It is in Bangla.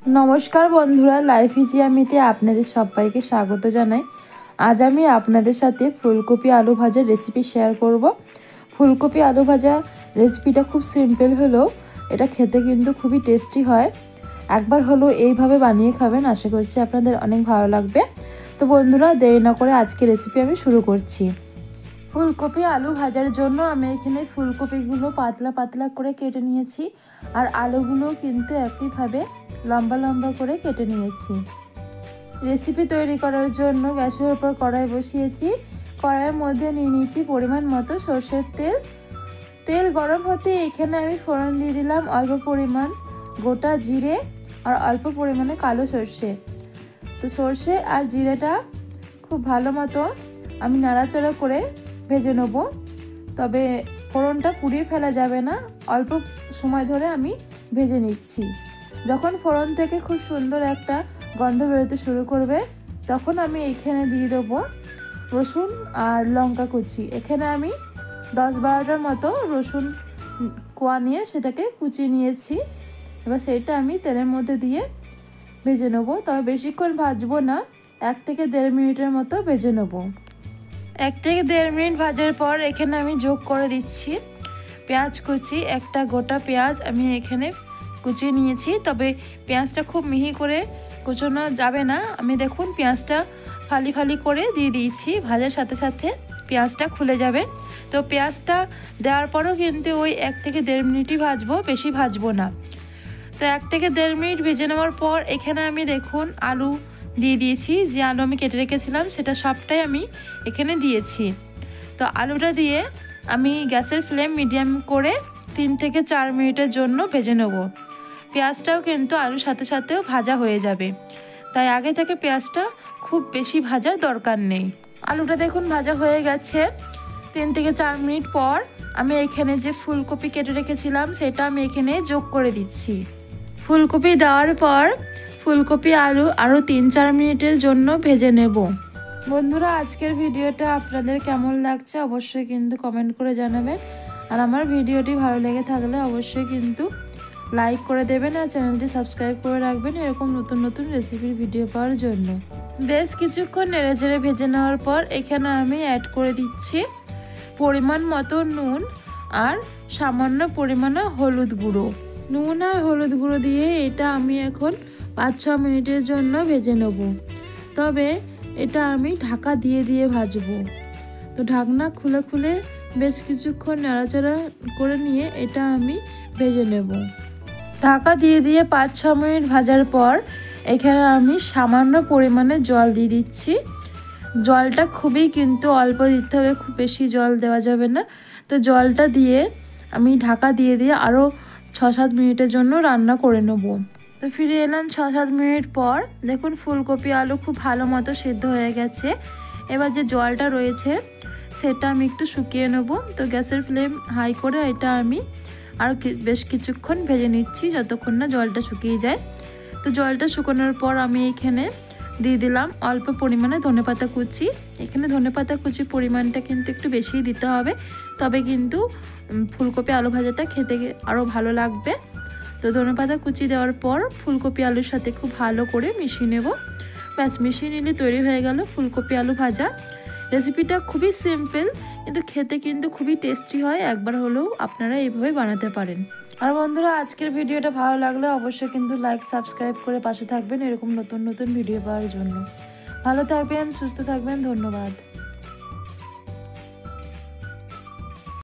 নমস্কার বন্ধুরা, লাইফ ইজি আমিতে আপনাদের সবাইকে স্বাগত জানাই। আজ আমি আপনাদের সাথে ফুলকপি আলু ভাজার রেসিপি শেয়ার করব। ফুলকপি আলু ভাজা রেসিপিটা খুব সিম্পল হলেও এটা খেতে কিন্তু খুবই টেস্টি হয়। একবার হলেও এইভাবে বানিয়ে খাবেন, আশা করছি আপনাদের অনেক ভালো লাগবে। তো বন্ধুরা, দেরি না করে আজকে রেসিপি আমি শুরু করছি। ফুলকপি আলু ভাজার জন্য আমি এখানে ফুলকপিগুলো পাতলা পাতলা করে কেটে নিয়েছি, আর আলুগুলো কিন্তু একইভাবে লম্বা লম্বা করে কেটে নিয়েছি। রেসিপি তৈরি করার জন্য গ্যাসের উপর কড়াই বসিয়েছি। কড়াইয়ের মধ্যে নিয়ে নিয়েছি পরিমাণ মতো সরষের তেল। তেল গরম হতে এখানে আমি ফোড়ন দিয়ে দিলাম অল্প পরিমাণ গোটা জিরে আর অল্প পরিমাণে কালো সর্ষে। তো সর্ষে আর জিরেটা খুব ভালো মতো আমি নাড়াচাড়া করে ভেজে নেব। তবে ফোড়নটা পুড়িয়ে ফেলা যাবে না, অল্প সময় ধরে আমি ভেজে নিচ্ছি। যখন ফোড়ন থেকে খুব সুন্দর একটা গন্ধ বেরোতে শুরু করবে, তখন আমি এখানে দিয়ে দেবো রসুন আর লঙ্কা কুচি। এখানে আমি 10-12টার মতো রসুন কোয়া নিয়ে সেটাকে কুচিয়ে নিয়েছি। এবার সেইটা আমি তেলের মধ্যে দিয়ে ভেজে নেবো। তবে বেশিক্ষণ ভাজবো না, 1 থেকে 1.5 মিনিটের মতো ভেজে নেবো। 1 থেকে 1.5 মিনিট ভাজার পর এখানে আমি যোগ করে দিচ্ছি পেঁয়াজ কুচি। একটা গোটা পেঁয়াজ আমি এখানে কুচিয়ে নিয়েছি। তবে পেঁয়াজটা খুব মিহি করে কুচোনো যাবে না। আমি দেখুন পেঁয়াজটা ফালি ফালি করে দিয়ে দিয়েছি। ভাজার সাথে সাথে পেঁয়াজটা খুলে যাবে। তো পেঁয়াজটা দেওয়ার পরও কিন্তু ওই 1 থেকে 1.5 মিনিটই ভাজবো, বেশি ভাজবো না। তো 1 থেকে 1.5 মিনিট ভেজে নেওয়ার পর এখানে আমি দেখুন আলু দিয়ে দিয়েছি। যে আলু আমি কেটে রেখেছিলাম সেটা সবটাই আমি এখানে দিয়েছি। তো আলুটা দিয়ে আমি গ্যাসের ফ্লেম মিডিয়াম করে 3 থেকে 4 মিনিটের জন্য ভেজে নেব। পেঁয়াজটাও কিন্তু আলুর সাথে সাথেও ভাজা হয়ে যাবে, তাই আগে থেকে পেঁয়াজটা খুব বেশি ভাজার দরকার নেই। আলুটা দেখুন ভাজা হয়ে গেছে। 3 থেকে 4 মিনিট পর আমি এখানে যে ফুলকপি কেটে রেখেছিলাম সেটা আমি এখানে যোগ করে দিচ্ছি। ফুলকপি দেওয়ার পর ফুলকপি আলু আরও 3-4 মিনিটের জন্য ভেজে নেব। বন্ধুরা, আজকের ভিডিওটা আপনাদের কেমন লাগছে অবশ্যই কিন্তু কমেন্ট করে জানাবেন। আর আমার ভিডিওটি ভালো লেগে থাকলে অবশ্যই কিন্তু লাইক করে দেবেন আর চ্যানেলটি সাবস্ক্রাইব করে রাখবেন এরকম নতুন নতুন রেসিপির ভিডিও পাওয়ার জন্য। বেশ কিছুক্ষণ নেড়েচেড়ে ভেজে নেওয়ার পর এখানে আমি অ্যাড করে দিচ্ছি পরিমাণ মতো নুন আর সামান্য পরিমাণে হলুদ গুঁড়ো। নুন আর হলুদ গুঁড়ো দিয়ে এটা আমি এখন 5-6 মিনিটের জন্য ভেজে নেব। তবে এটা আমি ঢাকা দিয়ে দিয়ে ভাজবো। তো ঢাকনা খুলে খুলে বেশ কিছুক্ষণ নাড়াচাড়া করে নিয়ে এটা আমি ভেজে নেব। ঢাকা দিয়ে দিয়ে 5-6 মিনিট ভাজার পর এখানে আমি সামান্য পরিমাণে জল দিয়ে দিচ্ছি। জলটা খুবই কিন্তু অল্প দিতে হবে, খুব বেশি জল দেওয়া যাবে না। তো জলটা দিয়ে আমি ঢাকা দিয়ে দিয়ে আরও 6-7 মিনিটের জন্য রান্না করে নেব। তো ফিরে এলাম 6-7 মিনিট পর। দেখুন ফুলকপি আলু খুব ভালো মতো সিদ্ধ হয়ে গেছে। এবার যে জলটা রয়েছে সেটা আমি একটু শুকিয়ে নেব। তো গ্যাসের ফ্লেম হাই করে এটা আমি আর বেশ কিছুক্ষণ ভেজে নিচ্ছি যতক্ষণ না জলটা শুকিয়ে যায়। তো জলটা শুকানোর পর আমি এখানে দিয়ে দিলাম অল্প পরিমাণে ধনেপাতা কুচি। এখানে ধনেপাতা কুচির পরিমাণটা কিন্তু একটু বেশিই দিতে হবে, তবে কিন্তু ফুলকপি আলু ভাজাটা খেতে আরও ভালো লাগবে। তো ধনেপাতা কুচি দেওয়ার পর ফুলকপি আলুর সাথে খুব ভালো করে মিশিয়ে নেব। ব্যাস, মিশিয়ে নিলে তৈরি হয়ে গেল ফুলকপি আলু ভাজা। রেসিপিটা খুবই সিম্পল কিন্তু খেতে কিন্তু খুবই টেস্টি হয়। একবার হলেও আপনারা এইভাবে বানাতে পারেন। আর বন্ধুরা, আজকের ভিডিওটা ভালো লাগলে অবশ্যই কিন্তু লাইক সাবস্ক্রাইব করে পাশে থাকবেন এরকম নতুন নতুন ভিডিও পাওয়ার জন্য। ভালো থাকবেন, সুস্থ থাকবেন, ধন্যবাদ।